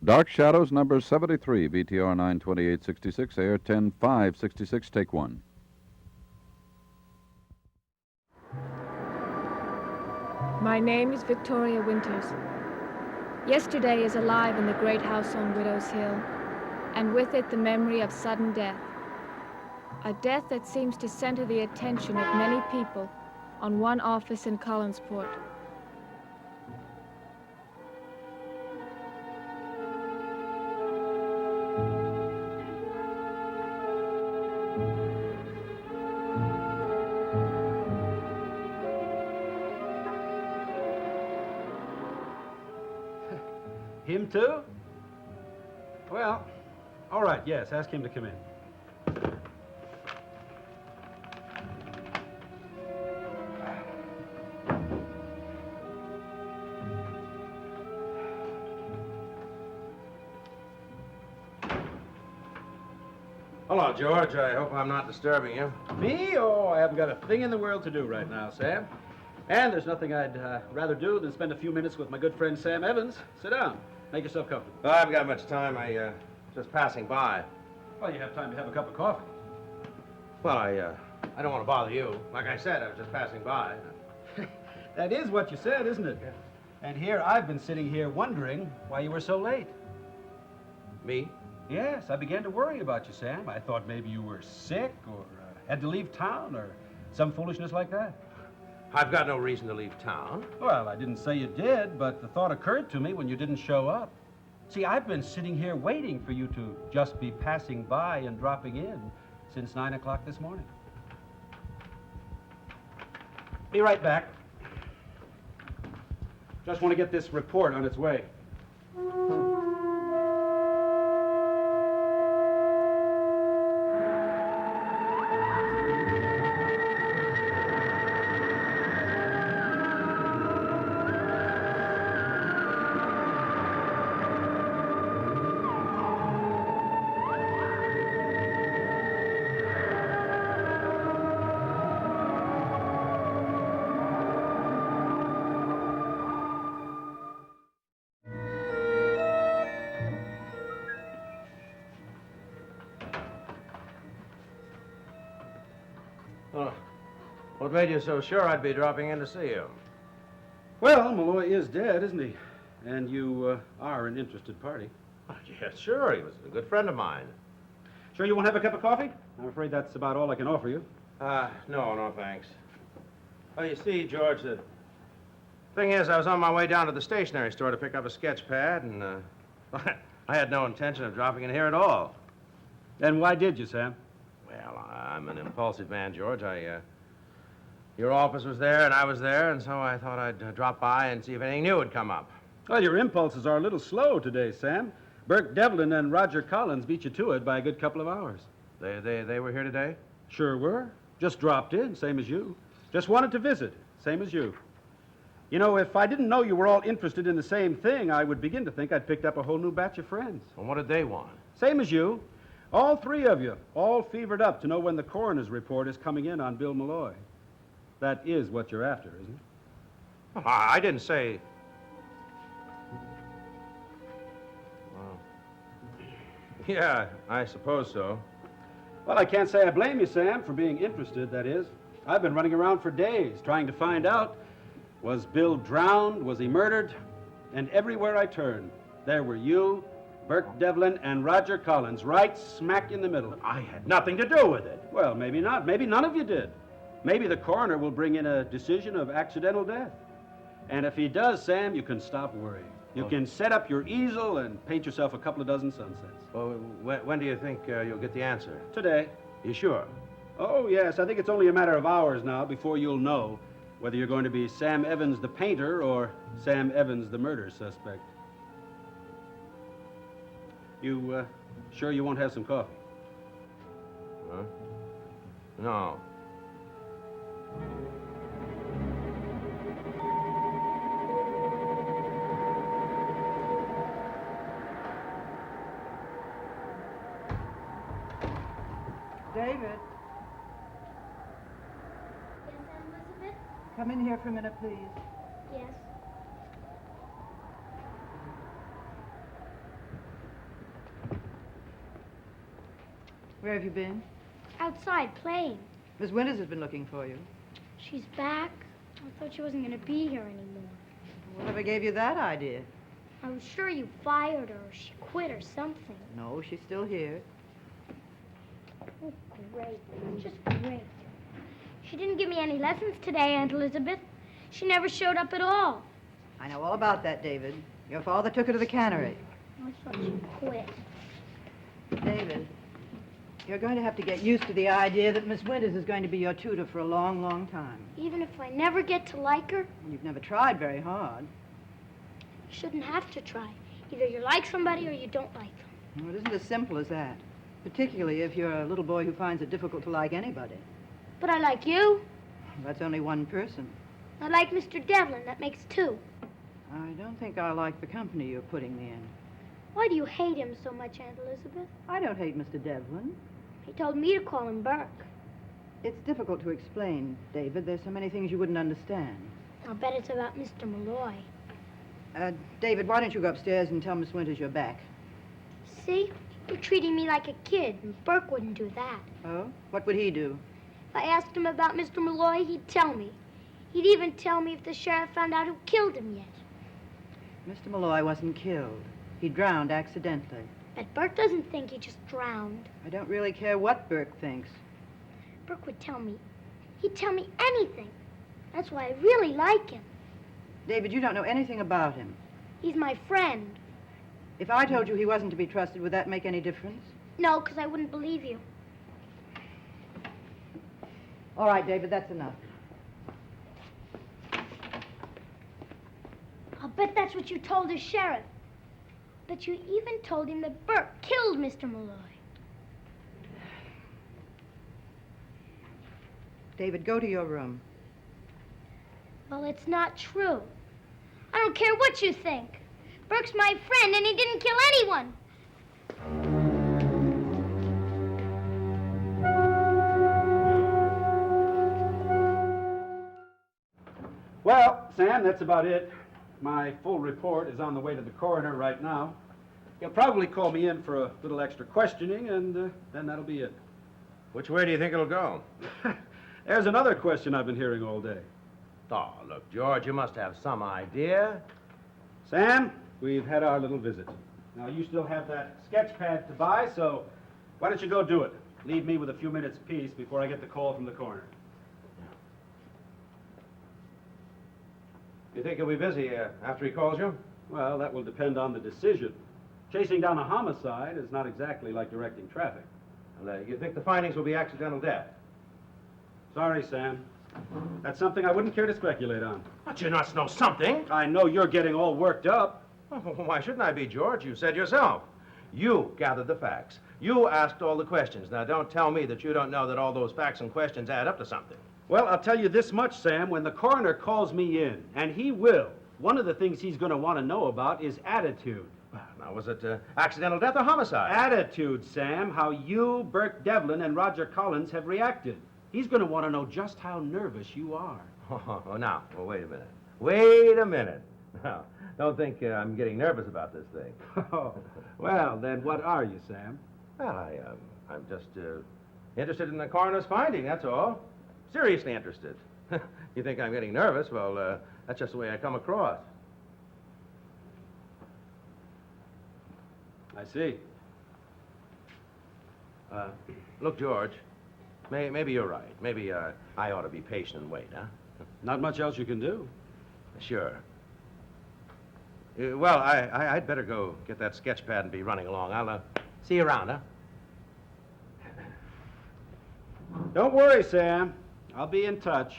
Dark Shadows, number 73, VTR 92866, air 10566, take one. My name is Victoria Winters. Yesterday is alive in the great house on Widow's Hill, and with it the memory of sudden death. A death that seems to center the attention of many people on one office in Collinsport. Him too? Well, all right, yes, ask him to come in. Hello, George. I hope I'm not disturbing you. Me? Oh, I haven't got a thing in the world to do right now, Sam. And there's nothing I'd rather do than spend a few minutes with my good friend Sam Evans. Sit down. Make yourself comfortable. Well, I haven't got much time. Just passing by. Well, you have time to have a cup of coffee. Well, I don't want to bother you. Like I said, I was just passing by. That is what you said, isn't it? Yeah. And here I've been sitting here wondering why you were so late. Me? Yes, I began to worry about you, Sam. I thought maybe you were sick or had to leave town or some foolishness like that. I've got no reason to leave town. Well, I didn't say you did, but the thought occurred to me when you didn't show up. See, I've been sitting here waiting for you to just be passing by and dropping in since 9 o'clock this morning. Be right back. Just want to get this report on its way. What made you so sure I'd be dropping in to see you? Well, Malloy is dead, isn't he? And you are an interested party. Oh, yeah, sure. He was a good friend of mine. Sure you won't have a cup of coffee? I'm afraid that's about all I can offer you. No, thanks. Well, you see, George, the thing is, I was on my way down to the stationery store to pick up a sketch pad, and I had no intention of dropping in here at all. Then why did you, Sam? Well, I'm an impulsive man, George. Your office was there, and I was there, and so I thought I'd drop by and see if anything new had come up. Well, your impulses are a little slow today, Sam. Burke Devlin and Roger Collins beat you to it by a good couple of hours. They were here today? Sure were. Just dropped in, same as you. Just wanted to visit, same as you. You know, if I didn't know you were all interested in the same thing, I would begin to think I'd picked up a whole new batch of friends. Well, what did they want? Same as you. All three of you, all fevered up to know when the coroner's report is coming in on Bill Malloy. That is what you're after, isn't it? Well, I didn't say... Well, yeah, I suppose so. Well, I can't say I blame you, Sam, for being interested, that is. I've been running around for days trying to find out, was Bill drowned? Was he murdered? And everywhere I turned, there were you, Burke Devlin, and Roger Collins, right smack in the middle. I had nothing to do with it. Well, maybe not. Maybe none of you did. Maybe the coroner will bring in a decision of accidental death. And if he does, Sam, you can stop worrying. You can set up your easel and paint yourself a couple of dozen sunsets. Well, when do you think you'll get the answer? Today. You sure? Oh, yes. I think it's only a matter of hours now before you'll know whether you're going to be Sam Evans the painter or Sam Evans the murder suspect. You sure you won't have some coffee? Huh? No. David, Yes, Elizabeth? come in here for a minute, please. Yes. Where have you been? Outside playing. Miss Winters has been looking for you. She's back. I thought she wasn't going to be here anymore. Whatever gave you that idea? I was sure you fired her or she quit or something. No, she's still here. Oh, great. Just great. She didn't give me any lessons today, Aunt Elizabeth. She never showed up at all. I know all about that, David. Your father took her to the cannery. I thought she quit. David, you're going to have to get used to the idea that Miss Winters is going to be your tutor for a long, long time. Even if I never get to like her, You've never tried very hard. you shouldn't have to try. Either you like somebody or you don't like them. Well, it isn't as simple as that, particularly if you're a little boy who finds it difficult to like anybody. But I like you. That's only one person. I like Mr. Devlin. That makes two. I don't think I like the company you're putting me in. Why do you hate him so much, Aunt Elizabeth? I don't hate Mr. Devlin. He told me to call him Burke. It's difficult to explain, David. There's so many things you wouldn't understand. I'll bet it's about Mr. Malloy. David, why don't you go upstairs and tell Miss Winters you're back? See? You're treating me like a kid, and Burke wouldn't do that. Oh? What would he do? If I asked him about Mr. Malloy, he'd tell me. He'd even tell me if the sheriff found out who killed him yet. Mr. Malloy wasn't killed. He drowned accidentally. But Burke doesn't think he just drowned. I don't really care what Burke thinks. Burke would tell me. He'd tell me anything. That's why I really like him. David, you don't know anything about him. He's my friend. If I told you he wasn't to be trusted, would that make any difference? No, because I wouldn't believe you. All right, David, that's enough. I'll bet that's what you told the sheriff. But you even told him that Burke killed Mr. Malloy. David, go to your room. Well, it's not true. I don't care what you think. Burke's my friend, and he didn't kill anyone. Well, Sam, that's about it. My full report is on the way to the coroner right now. He'll probably call me in for a little extra questioning, and then that'll be it. Which way do you think it'll go? There's another question I've been hearing all day. Oh, look, George, you must have some idea. Sam, we've had our little visit. Now, you still have that sketch pad to buy, so why don't you go do it? Leave me with a few minutes peace before I get the call from the coroner. You think he'll be busy after he calls you? Well, that will depend on the decision. Chasing down a homicide is not exactly like directing traffic. Well, you think the findings will be accidental death? Sorry, Sam. That's something I wouldn't care to speculate on. But you must know something. I know you're getting all worked up. Oh, why shouldn't I be, George? You said yourself. You gathered the facts. You asked all the questions. Now, don't tell me that you don't know that all those facts and questions add up to something. Well, I'll tell you this much, Sam. When the coroner calls me in, and he will, one of the things he's going to want to know about is attitude. Well, now, was it accidental death or homicide? Attitude, Sam. How you, Burke Devlin, and Roger Collins have reacted. He's going to want to know just how nervous you are. Oh, now, well, wait a minute. Wait a minute. Now, don't think I'm getting nervous about this thing. Well, then what are you, Sam? Well, I'm just interested in the coroner's finding, that's all. Seriously interested. You think I'm getting nervous? Well, that's just the way I come across. I see. Look, George, maybe you're right. Maybe I ought to be patient and wait, huh? Not much else you can do. Sure. Well, I'd better go get that sketch pad and be running along. I'll see you around, huh? Don't worry, Sam. I'll be in touch.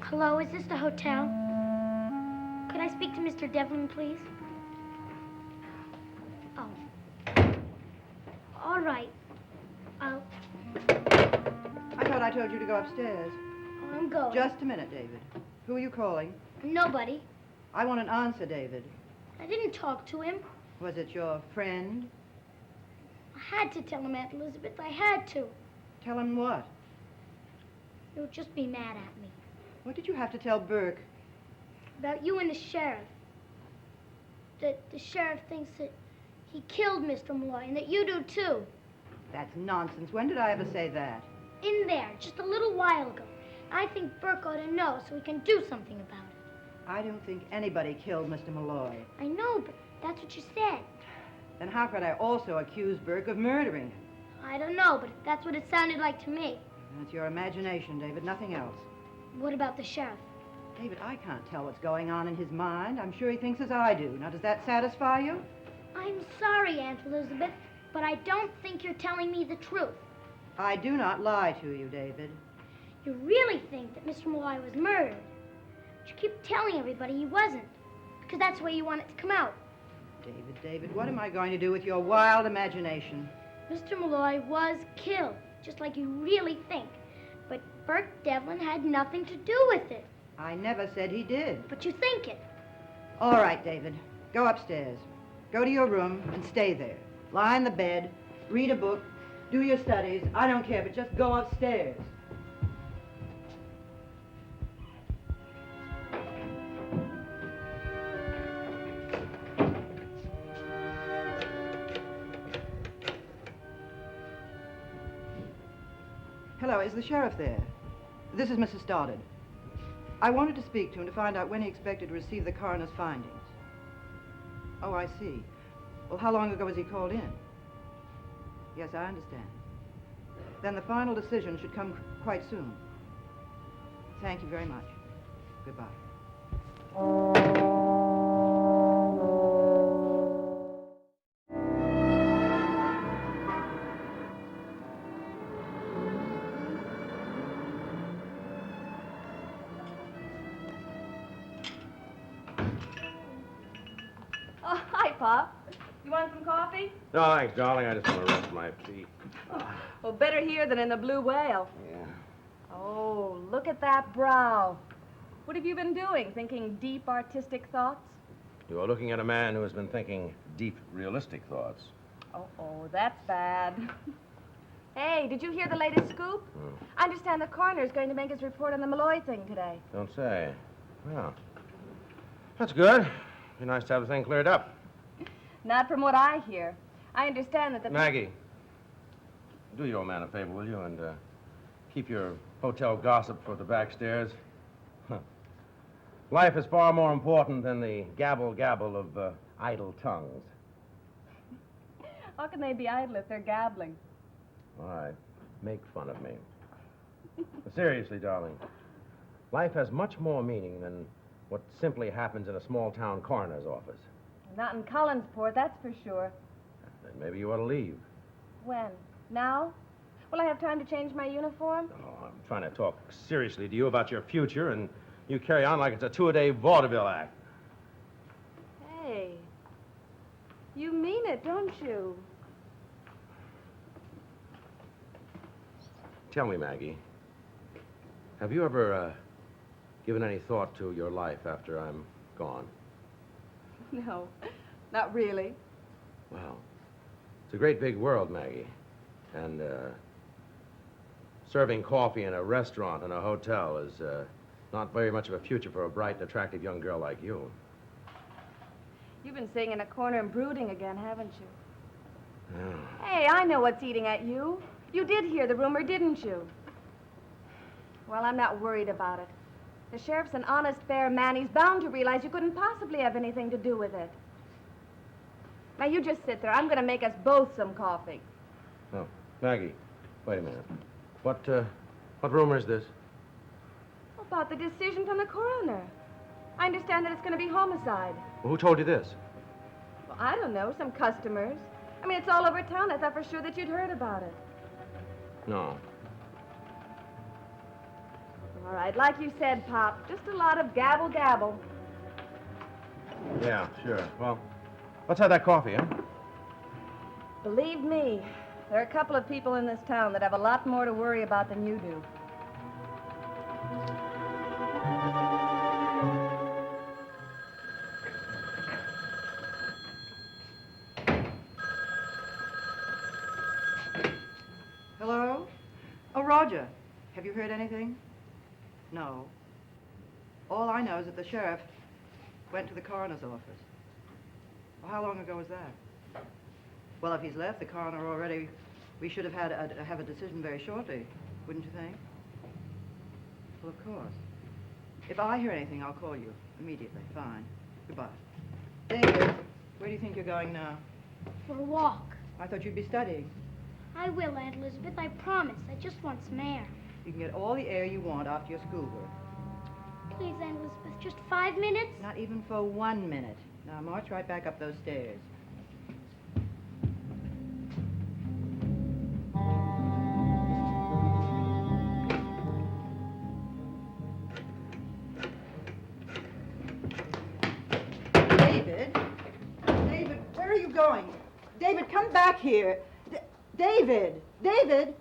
Hello, is this the hotel? Could I speak to Mr. Devlin, please? Oh. All right. I thought I told you to go upstairs. I'm going. Just a minute, David. Who are you calling? Nobody. I want an answer, David. I didn't talk to him. Was it your friend? I had to tell him, Aunt Elizabeth. I had to. Tell him what? You'll just be mad at me. What did you have to tell Burke? About you and the sheriff. That the sheriff thinks that he killed Mr. Malloy and that you do too. That's nonsense. When did I ever say that? In there, just a little while ago. I think Burke ought to know so he can do something about it. I don't think anybody killed Mr. Malloy. I know, but that's what you said. Then how could I also accuse Burke of murdering him? I don't know, but that's what it sounded like to me. That's your imagination, David, nothing else. What about the sheriff? David, I can't tell what's going on in his mind. I'm sure he thinks as I do. Now, does that satisfy you? I'm sorry, Aunt Elizabeth, but I don't think you're telling me the truth. I do not lie to you, David. You really think that Mr. Malloy was murdered? But you keep telling everybody he wasn't, because that's the way you want it to come out. David, what am I going to do with your wild imagination? Mr. Malloy was killed, just like you really think. But Burke Devlin had nothing to do with it. I never said he did. But you think it. All right, David. Go upstairs. Go to your room and stay there. Lie in the bed, read a book, do your studies. I don't care, but just go upstairs. Hello, is the sheriff there? This is Mrs. Stoddard. I wanted to speak to him to find out when he expected to receive the coroner's findings. Oh, I see. Well, how long ago was he called in? Yes, I understand. Then the final decision should come quite soon. Thank you very much. Goodbye. Oh, hi, Pop. You want some coffee? No, thanks, darling. I just want to rest my feet. Well, better here than in the Blue Whale. Yeah. Oh, look at that brow. What have you been doing? Thinking deep artistic thoughts? You are looking at a man who has been thinking deep, realistic thoughts. Oh, that's bad. Hey, did you hear the latest scoop? I understand the coroner's going to make his report on the Malloy thing today. Don't say. Well, that's good. Be nice to have the thing cleared up. Not from what I hear. I understand that the... Maggie, do your old man a favor, will you? And keep your hotel gossip for the back stairs. Life is far more important than the gabble-gabble of idle tongues. How can they be idle if they're gabbling? All right, make fun of me. But seriously, darling, life has much more meaning than what simply happens in a small-town coroner's office. Not in Collinsport, that's for sure. Then maybe you ought to leave. When? Now? Will I have time to change my uniform? Oh, I'm trying to talk seriously to you about your future, and you carry on like it's a two-a-day vaudeville act. Hey, you mean it, don't you? Tell me, Maggie, have you ever given any thought to your life after I'm gone? No, not really. Well, it's a great big world, Maggie. And serving coffee in a restaurant and a hotel is not very much of a future for a bright and attractive young girl like you. You've been sitting in a corner and brooding again, haven't you? Yeah. Hey, I know what's eating at you. You did hear the rumor, didn't you? Well, I'm not worried about it. The sheriff's an honest, fair man. He's bound to realize you couldn't possibly have anything to do with it. Now, you just sit there. I'm going to make us both some coffee. Oh, Maggie, wait a minute. What rumor is this? About the decision from the coroner. I understand that it's going to be homicide. Well, who told you this? Well, I don't know, some customers. I mean, it's all over town. I thought for sure that you'd heard about it. No. All right, like you said, Pop, just a lot of gabble-gabble. Yeah, sure. Well, let's have that coffee, huh? Believe me, there are a couple of people in this town that have a lot more to worry about than you do. Hello? Oh, Roger. Have you heard anything? No. All I know is that the sheriff went to the coroner's office. Well, how long ago was that? Well, if he's left the coroner already, we should have had have a decision very shortly, wouldn't you think? Well, of course. If I hear anything, I'll call you immediately. Fine. Goodbye. David, where do you think you're going now? For a walk. I thought you'd be studying. I will, Aunt Elizabeth, I promise. I just want some air. You can get all the air you want after your schoolwork. Please, Aunt Elizabeth, just 5 minutes? Not even for 1 minute. Now march right back up those stairs. David? David, where are you going? David, come back here. David! David!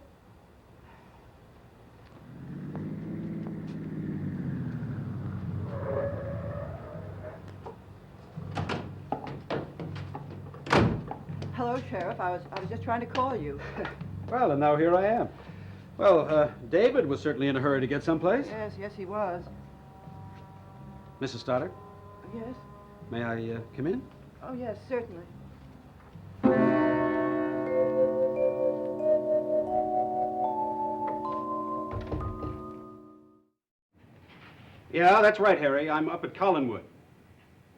Hello, Sheriff. I was just trying to call you. Well, and now here I am. Well, David was certainly in a hurry to get someplace. Yes, he was. Mrs. Stoddard, Yes? may I come in? Oh, yes, certainly. Yeah, that's right, Harry. I'm up at Collinwood.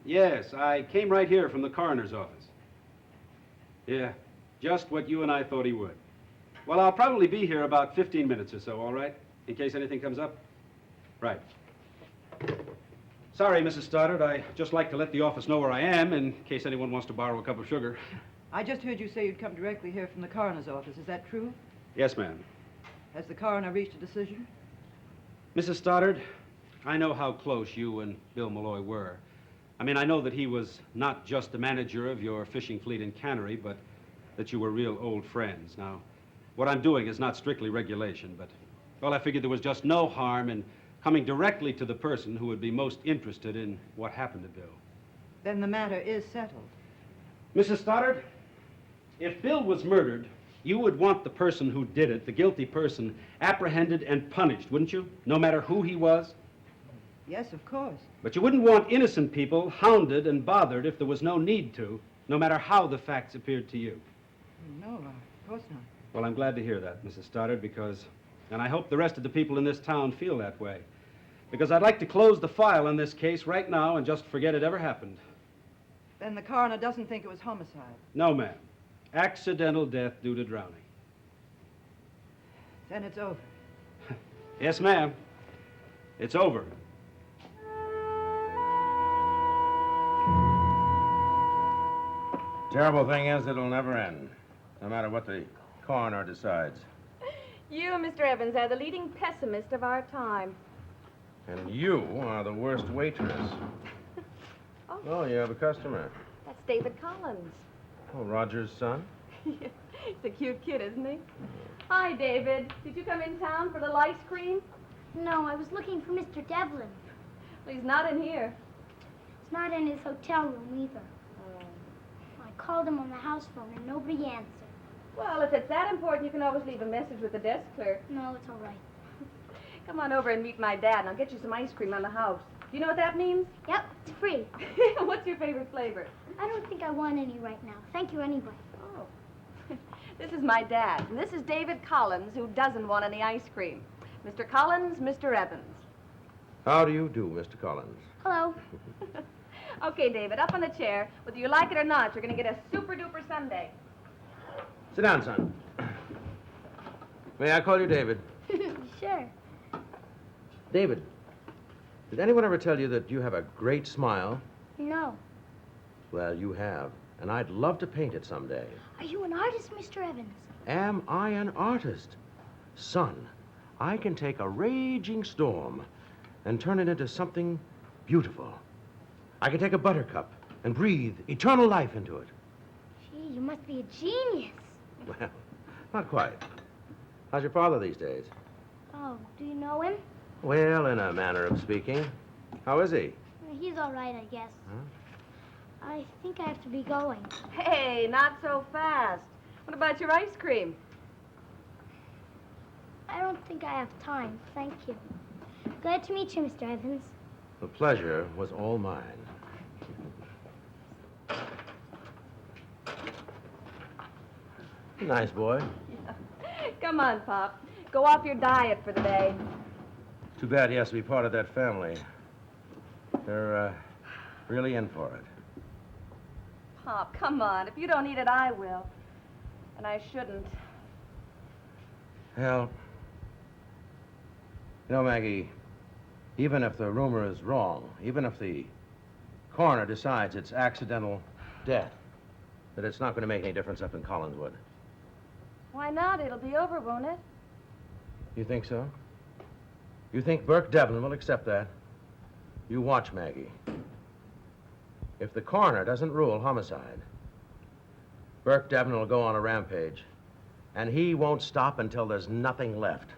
Yes, I came right here from the coroner's office. Yeah, just what you and I thought he would. Well, I'll probably be here about 15 minutes or so, all right? In case anything comes up? Right. Sorry, Mrs. Stoddard. I just like to let the office know where I am in case anyone wants to borrow a cup of sugar. I just heard you say you'd come directly here from the coroner's office. Is that true? Yes, ma'am. Has the coroner reached a decision? Mrs. Stoddard, I know how close you and Bill Malloy were. I mean, I know that he was not just the manager of your fishing fleet and cannery, but that you were real old friends. Now, what I'm doing is not strictly regulation, but, well, I figured there was just no harm in coming directly to the person who would be most interested in what happened to Bill. Then the matter is settled. Mrs. Stoddard, if Bill was murdered, you would want the person who did it, the guilty person, apprehended and punished, wouldn't you? No matter who he was? Yes, of course. But you wouldn't want innocent people hounded and bothered if there was no need to, no matter how the facts appeared to you. No, of course not. Well, I'm glad to hear that, Mrs. Stoddard, and I hope the rest of the people in this town feel that way. Because I'd like to close the file on this case right now and just forget it ever happened. Then the coroner doesn't think it was homicide. No, ma'am. Accidental death due to drowning. Then it's over. Yes, ma'am. It's over. Terrible thing is, it'll never end, no matter what the coroner decides. You, Mr. Evans, are the leading pessimist of our time. And you are the worst waitress. Oh, you have a customer. That's David Collins. Oh, Roger's son? He's a cute kid, isn't he? Hi, David. Did you come in town for a little ice cream? No, I was looking for Mr. Devlin. Well, he's not in here. He's not in his hotel room either. I called him on the house phone and nobody answered. Well, if it's that important, you can always leave a message with the desk clerk. No, it's all right. Come on over and meet my dad, and I'll get you some ice cream on the house. Do you know what that means? Yep, it's free. What's your favorite flavor? I don't think I want any right now. Thank you anyway. Oh. This is my dad, and this is David Collins, who doesn't want any ice cream. Mr. Collins, Mr. Evans. How do you do, Mr. Collins? Hello. Okay, David, up on the chair. Whether you like it or not, you're going to get a super-duper sundae. Sit down, son. May I call you David? Sure. David, did anyone ever tell you that you have a great smile? No. Well, you have, and I'd love to paint it someday. Are you an artist, Mr. Evans? Am I an artist? Son, I can take a raging storm and turn it into something beautiful. I can take a buttercup and breathe eternal life into it. Gee, you must be a genius. Well, not quite. How's your father these days? Oh, do you know him? Well, in a manner of speaking. How is he? He's all right, I guess. Huh? I think I have to be going. Hey, not so fast. What about your ice cream? I don't think I have time. Thank you. Glad to meet you, Mr. Evans. The pleasure was all mine. Nice boy. Come on, Pop. Go off your diet for the day. Too bad he has to be part of that family. They're really in for it. Pop, come on. If you don't eat it, I will. And I shouldn't. Well, you know, Maggie, even if the rumor is wrong, even if the coroner decides it's accidental death, that it's not going to make any difference up in Collinswood. Why not? It'll be over, won't it? You think so? You think Burke Devlin will accept that? You watch, Maggie. If the coroner doesn't rule homicide, Burke Devlin will go on a rampage, and he won't stop until there's nothing left,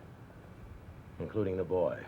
including the boy.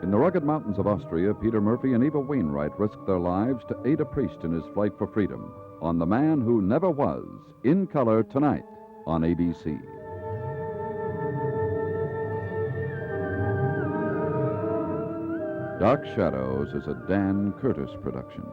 In the rugged mountains of Austria, Peter Murphy and Eva Wainwright risked their lives to aid a priest in his flight for freedom on The Man Who Never Was, in color tonight on ABC. Dark Shadows is a Dan Curtis production.